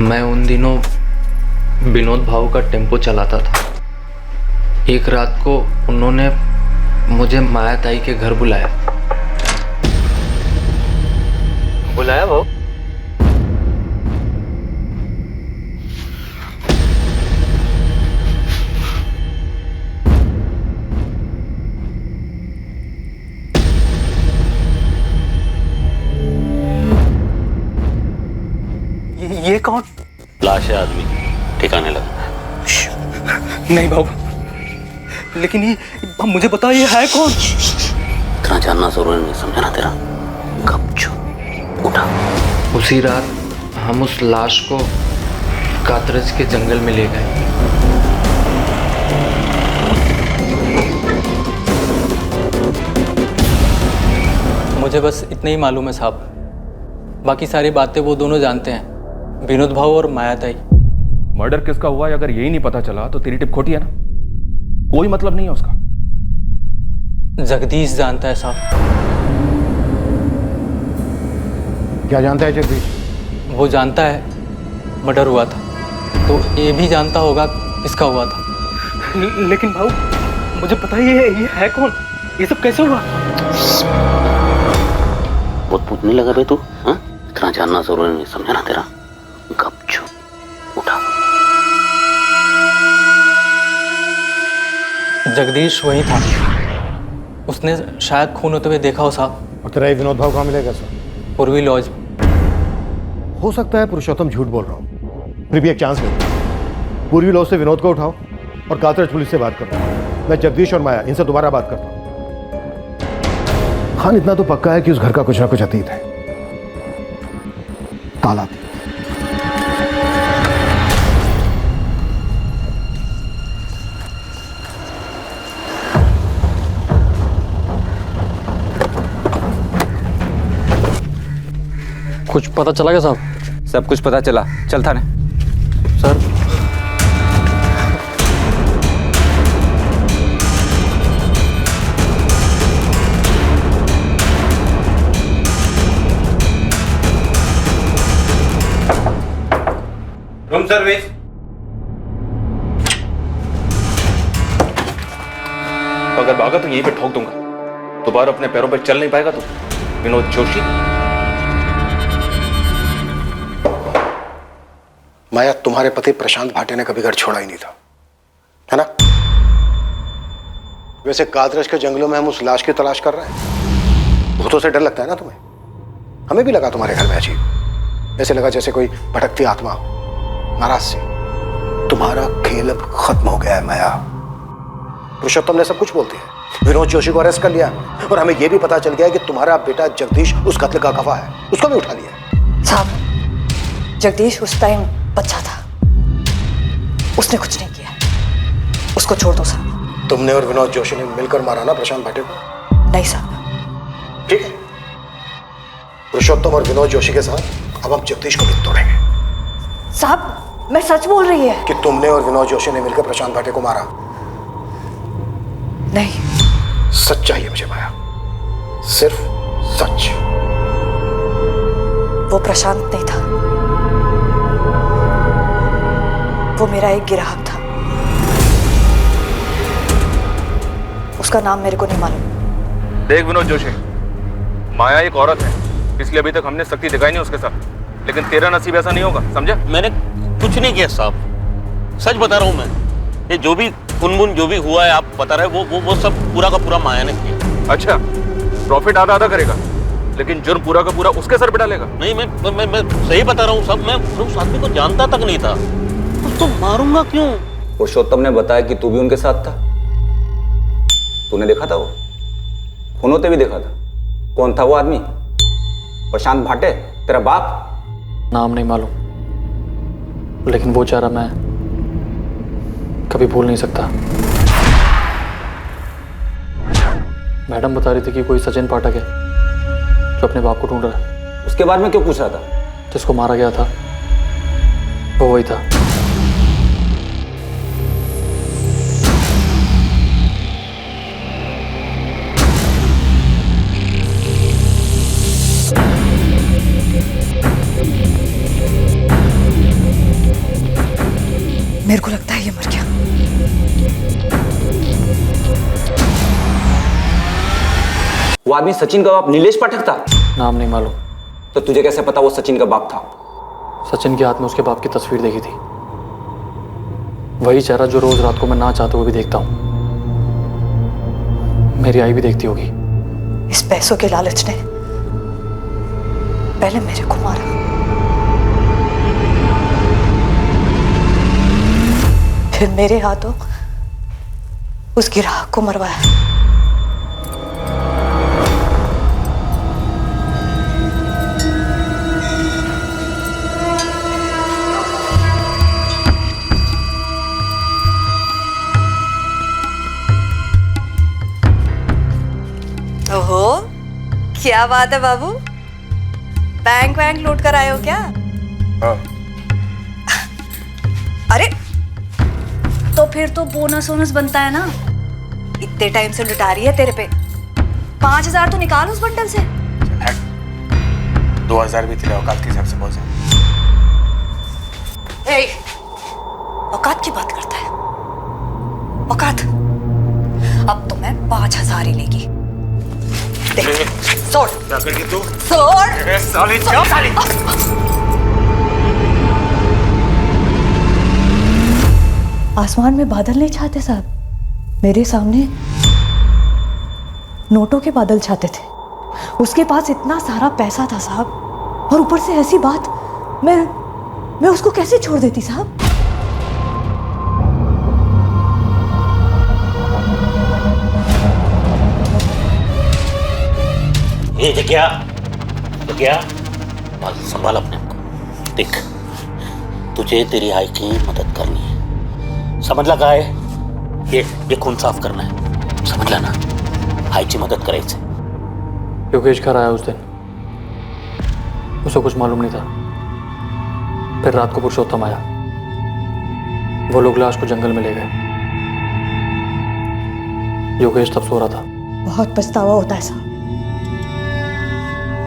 मैं उन दिनों विनोद भाऊ का टेम्पो चलाता था। एक रात को उन्होंने मुझे माया ताई के घर बुलाया भाऊ। ये कौन? लाश है आदमी, ठिकाने लगा। नहीं बाबू, लेकिन ये मुझे बता, ये है कौन? इतना जानना जरूरी नहीं, समझा ना तेरा। गपचूप उठा। उसी रात हम उस लाश को कातरज के जंगल में ले गए। मुझे बस इतना ही मालूम है साहब, बाकी सारी बातें वो दोनों जानते हैं, विनोद भाऊ और माया ताई। मर्डर किसका हुआ है अगर यही नहीं पता चला तो तेरी टिप खोटी है ना, कोई मतलब नहीं है उसका। जगदीश जानता है साहब। क्या जानता है जगदीश? वो जानता है मर्डर हुआ था, तो ये भी जानता होगा किसका हुआ था। लेकिन भाऊ मुझे पता ही है, ये है कौन? ये सब कैसे हुआ? बहुत पूछने लगा बे तू, हाँ? इतना जानना जरूरी नहीं, समझा ना तेरा। गपचूप उठा। जगदीश वही था, उसने शायद खून होते हुए देखा हो साहब। और तेरा ये विनोद भाव कहाँ मिलेगा सर? पूर्वी लॉज। हो सकता है पुरुषोत्तम झूठ बोल रहा हूँ, फिर भी एक चांस दो। पूर्वी लॉज से विनोद को उठाओ और कातरज पुलिस से बात करो। मैं जगदीश और माया इनसे दोबारा बात करता हूँ। खान इतना तो पक्का है कि उस घर का कुछ ना कुछ अतीत है। ताला कुछ पता चला क्या साहब? सब कुछ पता चला, चल थाने। Sir room service. अगर भागा तो यहीं पे ठोक दूंगा, दोबारा अपने पैरों पर चल नहीं पाएगा तू। विनोद जोशी। माया, तुम्हारे पति प्रशांत भाटे ने कभी घर छोड़ा ही नहीं था, है ना? वैसे कातरज के जंगलों में हम उस लाश की तलाश कर रहे हैं। भूतों से डर लगता है ना तुम्हें? हमें भी लगा तुम्हारे घर में अजीब, ऐसे लगा जैसे कोई भटकती आत्मा हो। नाराज सी। तुम्हारा खेल अब खत्म हो गया है माया। पुरुषोत्तम ने सब कुछ बोल दिया, विनोद जोशी को अरेस्ट कर लिया और हमें यह भी पता चल गया कि तुम्हारा बेटा जगदीश उस कत्ल का गवाह है, उसको भी उठा लिया। साहब, जगदीश उस टाइम बच्चा था, उसने कुछ नहीं किया, उसको छोड़ दो साहब। तुमने और विनोद जोशी ने मिलकर मारा ना प्रशांत भाटे को? नहीं साहब। ठीक है, पुरुषोत्तम और विनोद जोशी के साथ अब हम जगदीश को भी तोड़ेंगे। साहब, मैं सच बोल रही है कि तुमने और विनोद जोशी ने मिलकर प्रशांत भाटे को मारा? नहीं। सच चाहिए मुझे माया, सिर्फ सच। वो प्रशांत नहीं था, वो मेरा एक ग्राहक था। उसका नाम मेरे को नहीं मालूम। देख विनोद जोशी, माया एक औरत है, इसलिए अभी तक हमने सख्ती दिखाई नहीं उसके साथ, लेकिन तेरा नसीब ऐसा नहीं होगा, समझा? मैंने कुछ नहीं किया साहब, सच बता रहा हूँ मैं। ये जो भी खुनमुन जो भी हुआ है, आप बता रहे वो सब पूरा का पूरा माया ने किया। अच्छा, प्रॉफिट आधा आधा करेगा, लेकिन जुर्म पूरा का पूरा उसके सर पे डालेगा? नहीं, मैं सही बता रहा हूँ साहब, मैं उस आदमी को जानता तक नहीं था, उसको मारूंगा क्यों? पुरुषोत्तम ने बताया कि तू भी उनके साथ था, तूने देखा था, वो खून होते भी देखा था। कौन था वो आदमी? प्रशांत भाटे, तेरा बाप? नाम नहीं मालूम, लेकिन वो चेहरा मैं कभी भूल नहीं सकता। मैडम बता रही थी कि कोई सचिन पाठक है जो अपने बाप को ढूंढ रहा है। उसके बारे में क्यों पूछ रहा था? जिसको मारा गया था वो वही था। मेरे को लगता है ये मर गया। वो आदमी सचिन का बाप नीलेश पाठक था? नाम नहीं मालूम। तो तुझे कैसे पता वो सचिन का बाप था? सचिन के हाथ में उसके बाप की तस्वीर देखी थी, वही चेहरा जो रोज रात को मैं ना चाहते हुए भी देखता हूँ। मेरी आई भी देखती होगी। इस पैसों के लालच ने पहले मेरे को मारा, फिर मेरे हाथों उस ग्राहक को मरवाया। ओहो, क्या बात है बाबू, बैंक वैंक लूट कर आए हो क्या? हाँ। अरे तो फिर तो बोनस वोनस बनता है ना, इतने टाइम से लुटा रही है तेरे पे। 5,000 तो निकाल उस बंडल से। 2,000 भी तेरे औकात के हिसाब से बहुत ज्यादा। ए, औकात की बात करता है? औकात? अब तो मैं 5,000 ही लेगी। देख, छोड़। क्या करेगी तू? छोड़। साली क्या साली? आसमान में बादल नहीं छाते साहब, मेरे सामने नोटों के बादल छाते थे। उसके पास इतना सारा पैसा था साहब, और ऊपर से ऐसी बात। मैं उसको कैसे छोड़ देती साहब? ये जग्या संभाल अपने को। देख, तुझे तेरी आई की मदद करनी है, समझ लगा है? ये खून साफ करना है, समझ लेना। आईची मदद करायचं। योगेश घर आया उस दिन, उसे कुछ मालूम नहीं था। फिर रात को पुरुषोत्तम आया, वो लोग लाश को जंगल में ले गए। योगेश तब सो रहा था। बहुत पछतावा होता है साहब,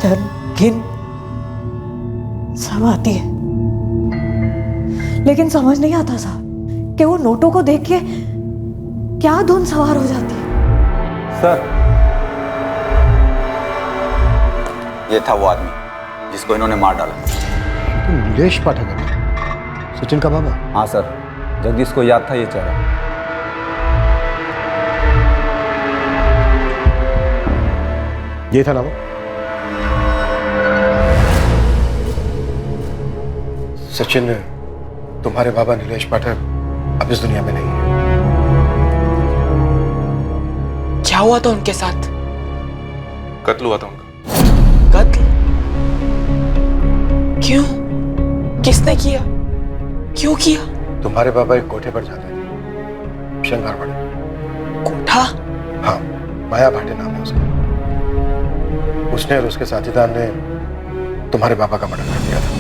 धन घिन सब आती है, लेकिन समझ नहीं आता साहब कि वो नोटों को देख के क्या धुन सवार हो जाती है। सर, ये था वो आदमी जिसको इन्होंने मार डाला। तो नीलेश पाठक है, सचिन का बाबा? हाँ सर, जगदीश को याद था ये चेहरा। ये था ना वो? सचिन, तुम्हारे बाबा नीलेश पाठक अब इस दुनिया में नहीं है। क्या हुआ था उनके साथ? कत्ल हुआ था उनका। कत्ल? क्यों? किसने किया? क्यों किया? तुम्हारे बाबा एक कोठे पर जाते थे, शंगार पड़े। कोठा? हाँ, माया भाटे नाम है उसका। उसने और उसके साथीदार ने तुम्हारे बाबा का मर्डर कर दिया था।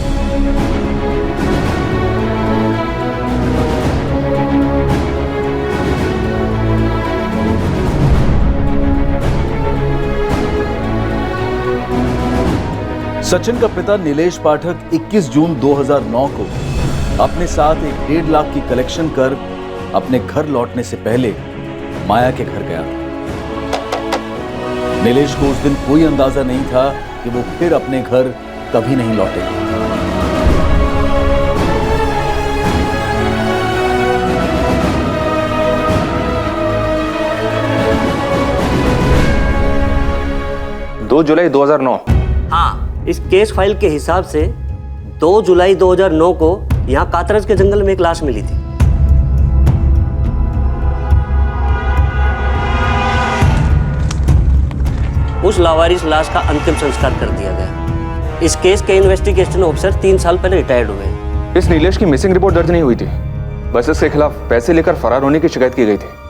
सचिन का पिता नीलेश पाठक 21 जून 2009 को अपने साथ एक 1.5 लाख की कलेक्शन कर अपने घर लौटने से पहले माया के घर गया था। नीलेश को उस दिन कोई अंदाजा नहीं था कि वो फिर अपने घर कभी नहीं लौटेगा। दो जुलाई 2009। हाँ, इस केस फाइल के हिसाब से 2 जुलाई 2009 को यहाँ कातरज के जंगल में एक लाश मिली थी। उस लावारिस लाश का अंतिम संस्कार कर दिया गया। इस केस के इन्वेस्टिगेशन ऑफिसर 3 साल पहले रिटायर्ड हुए। इस नीलेश की मिसिंग रिपोर्ट दर्ज नहीं हुई थी, बस इसके खिलाफ पैसे लेकर फरार होने की शिकायत की गई थी।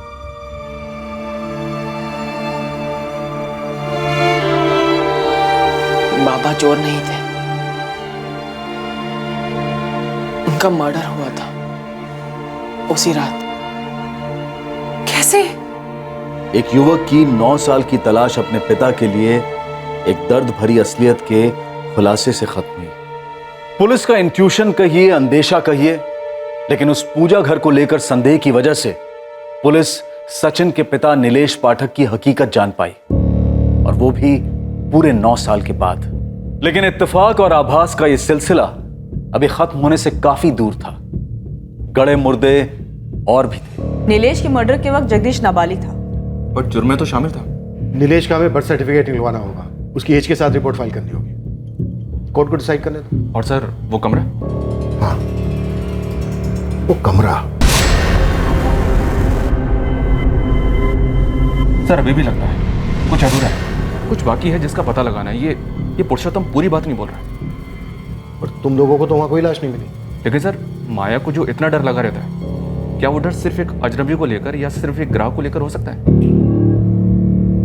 बाबा चोर नहीं थे, उनका मर्डर हुआ था उसी रात। कैसे? एक युवक की 9 साल की तलाश अपने पिता के लिए एक दर्द भरी असलियत के खुलासे से खत्म हुई। पुलिस का इंट्यूशन कहिए, अंदेशा कहिए, लेकिन उस पूजा घर को लेकर संदेह की वजह से पुलिस सचिन के पिता नीलेश पाठक की हकीकत जान पाई, और वो भी पूरे 9 साल के बाद। लेकिन इत्तेफाक और आभास का यह सिलसिला अभी खत्म होने से काफी दूर था। गड़े मुर्दे और भी थे। नीलेश के मर्डर के वक्त जगदीश नाबालिग था, पर जुर्म में तो शामिल था। नीलेश का हमें बर्थ सर्टिफिकेट निकलवाना होगा, उसकी एज के साथ रिपोर्ट फाइल करनी होगी। कोर्ट को डिसाइड करने दो। और सर वो कमरा? हाँ, वो कमरा। सर अभी भी लगता है कुछ अधूरा है, कुछ बाकी है जिसका पता लगाना है। ये पुरुषोत्तम पूरी बात नहीं बोल रहा है। और तुम लोगों को तो वहां कोई लाश नहीं मिली। लेकिन सर माया को जो इतना डर लगा रहता है, क्या वो डर सिर्फ एक अजनबी को लेकर या सिर्फ एक ग्राहक को लेकर हो सकता है?